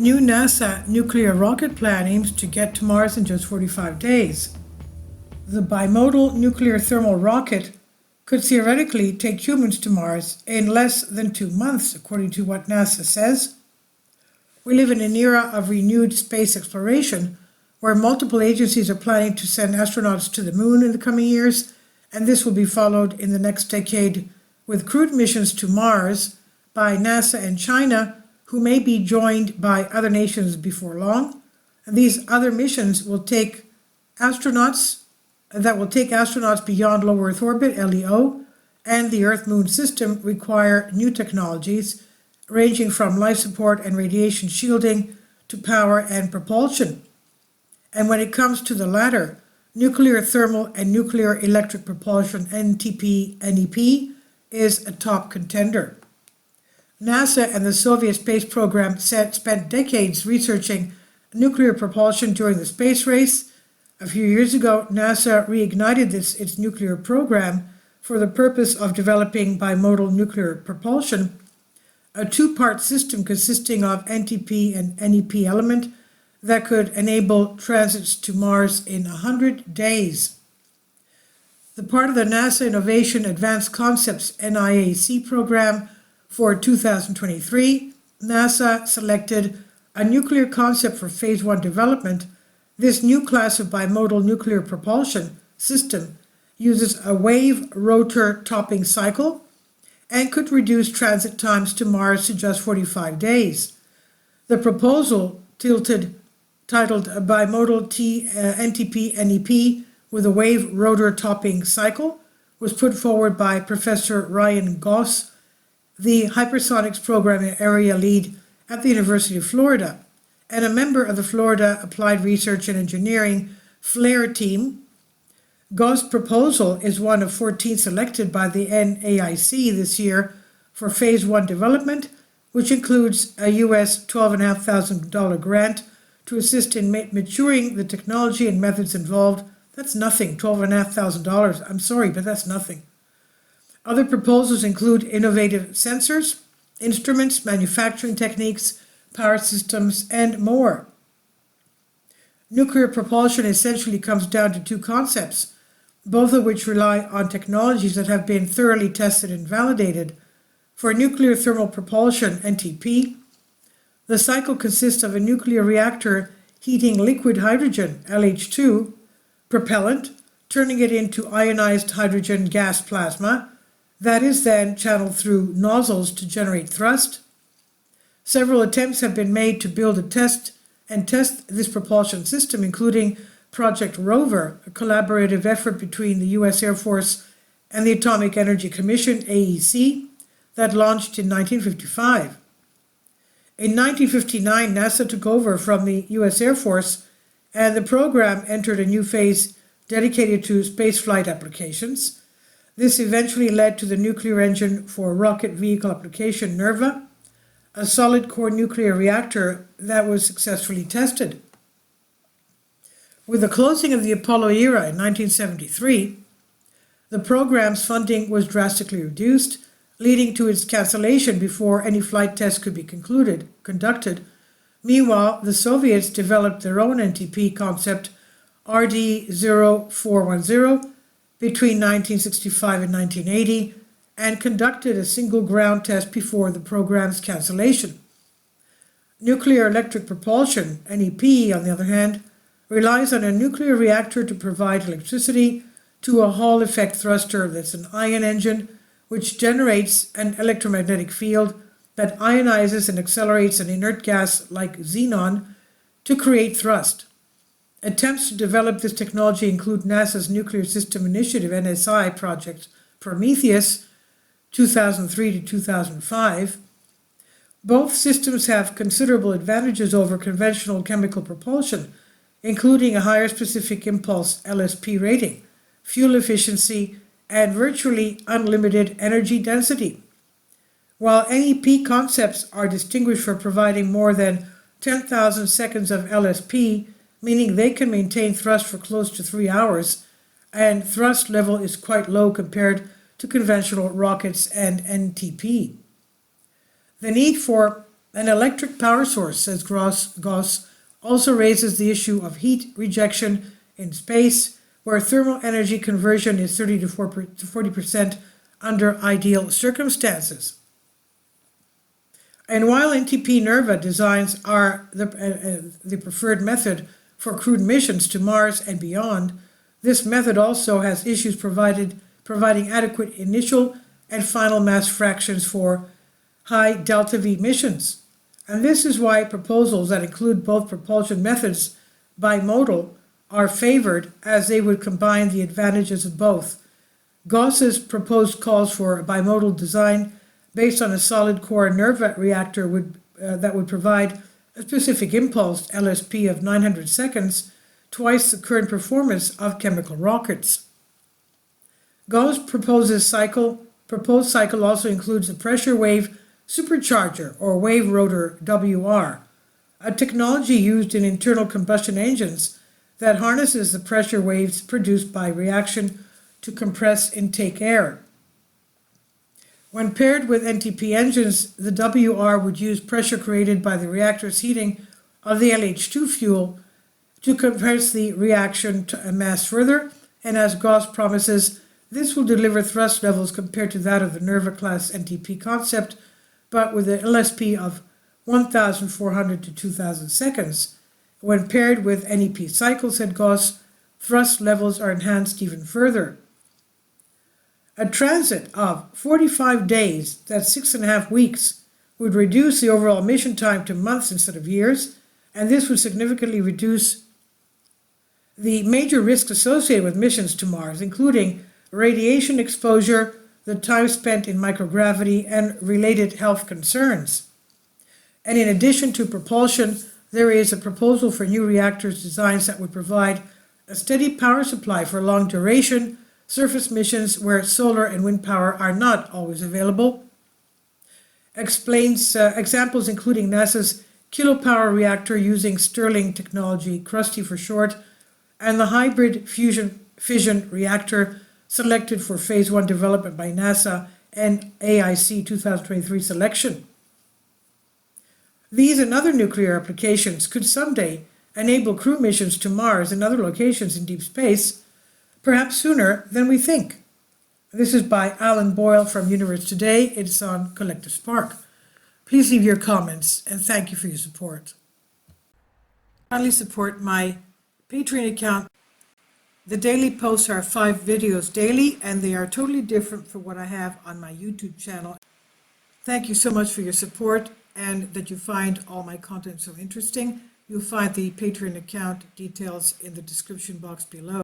New NASA nuclear rocket plan aims to get to Mars in just 45 days. The bimodal nuclear thermal rocket could theoretically take humans to Mars in less than 2 months, according to what NASA says. We live in an era of renewed space exploration where multiple agencies are planning to send astronauts to the moon in the coming years, and this will be followed in the next decade with crewed missions to Mars by NASA and China, who may be joined by other nations before long. And these other missions will take astronauts beyond low Earth orbit, LEO, and the Earth-Moon system require new technologies ranging from life support and radiation shielding to power and propulsion. And when it comes to the latter, nuclear thermal and nuclear electric propulsion, NTP-NEP, is a top contender. NASA and the Soviet space program spent decades researching nuclear propulsion during the space race. A few years ago, NASA reignited its nuclear program for the purpose of developing bimodal nuclear propulsion, a two-part system consisting of NTP and NEP element that could enable transits to Mars in 100 days. The part of the NASA Innovation Advanced Concepts NIAC program for 2023, NASA selected a nuclear concept for Phase 1 development. This new class of bimodal nuclear propulsion system uses a wave rotor topping cycle and could reduce transit times to Mars to just 45 days. The proposal, titled Bimodal NTP-NEP with a wave rotor topping cycle, was put forward by Professor Ryan Goss, the hypersonics program area lead at the University of Florida, and a member of the Florida Applied Research and Engineering FLAIR team. Goss' proposal is one of 14 selected by the NAIC this year for Phase 1 development, which includes a US $12,500 grant to assist in maturing the technology and methods involved. That's nothing, $12,500. I'm sorry, but that's nothing. Other proposals include innovative sensors, instruments, manufacturing techniques, power systems, and more. Nuclear propulsion essentially comes down to two concepts, both of which rely on technologies that have been thoroughly tested and validated. For nuclear thermal propulsion, NTP, the cycle consists of a nuclear reactor heating liquid hydrogen, LH2, propellant, turning it into ionized hydrogen gas plasma, that is then channeled through nozzles to generate thrust. Several attempts have been made to build and test this propulsion system, including Project Rover, a collaborative effort between the US Air Force and the Atomic Energy Commission, AEC, that launched in 1955. In 1959, NASA took over from the US Air Force, and the program entered a new phase dedicated to spaceflight applications. This eventually led to the nuclear engine for rocket vehicle application, NERVA, a solid core nuclear reactor that was successfully tested. With the closing of the Apollo era in 1973, the program's funding was drastically reduced, leading to its cancellation before any flight tests could be conducted. Meanwhile, the Soviets developed their own NTP concept, RD-0410, between 1965 and 1980, and conducted a single ground test before the program's cancellation. Nuclear electric propulsion, NEP, on the other hand, relies on a nuclear reactor to provide electricity to a Hall effect thruster that's an ion engine, which generates an electromagnetic field that ionizes and accelerates an inert gas like xenon to create thrust. Attempts to develop this technology include NASA's Nuclear System Initiative, NSI, project Prometheus, 2003 to 2005. Both systems have considerable advantages over conventional chemical propulsion, including a higher specific impulse LSP rating, fuel efficiency, and virtually unlimited energy density. While NEP concepts are distinguished for providing more than 10,000 seconds of LSP, meaning they can maintain thrust for close to 3 hours, and thrust level is quite low compared to conventional rockets and NTP. The need for An electric power source, says Gauss, also raises the issue of heat rejection in space, where thermal energy conversion is 30 to 40% under ideal circumstances. And while NTP-NERVA designs are the preferred method for crewed missions to Mars and beyond, this method also has issues providing adequate initial and final mass fractions for high delta-V missions. And this is why proposals that include both propulsion methods bimodal are favored, as they would combine the advantages of both. Gauss's proposed calls for a bimodal design based on a solid core NERVA reactor that would provide a specific impulse LSP of 900 seconds, twice the current performance of chemical rockets. Gauss' proposed cycle also includes a pressure wave supercharger, or wave rotor WR, a technology used in internal combustion engines that harnesses the pressure waves produced by reaction to compress intake air. When paired with NTP engines, the WR would use pressure created by the reactor's heating of the LH2 fuel to compress the reaction to a mass further, and as Gauss promises, this will deliver thrust levels compared to that of the NERVA class NTP concept, but with an LSP of 1,400 to 2,000 seconds. When paired with NEP cycles, said Gauss, thrust levels are enhanced even further. A transit of 45 days, that's 6.5 weeks, would reduce the overall mission time to months instead of years, and this would significantly reduce the major risks associated with missions to Mars, including radiation exposure, the time spent in microgravity, and related health concerns. And in addition to propulsion, there is a proposal for new reactors designs that would provide a steady power supply for long duration surface missions where solar and wind power are not always available. Explains examples including NASA's kilopower reactor using Stirling technology, CRUSTY for short, and the hybrid fission reactor selected for Phase 1 development by NASA and AIC 2023 selection. These and other nuclear applications could someday enable crew missions to Mars and other locations in deep space, perhaps sooner than we think. This is by Alan Boyle from Universe Today. It's on Collective Spark. Please leave your comments, and thank you for your support. Kindly support my Patreon account. The daily posts are 5 videos daily, and they are totally different from what I have on my YouTube channel. Thank you so much for your support and that you find all my content so interesting. You'll find the Patreon account details in the description box below.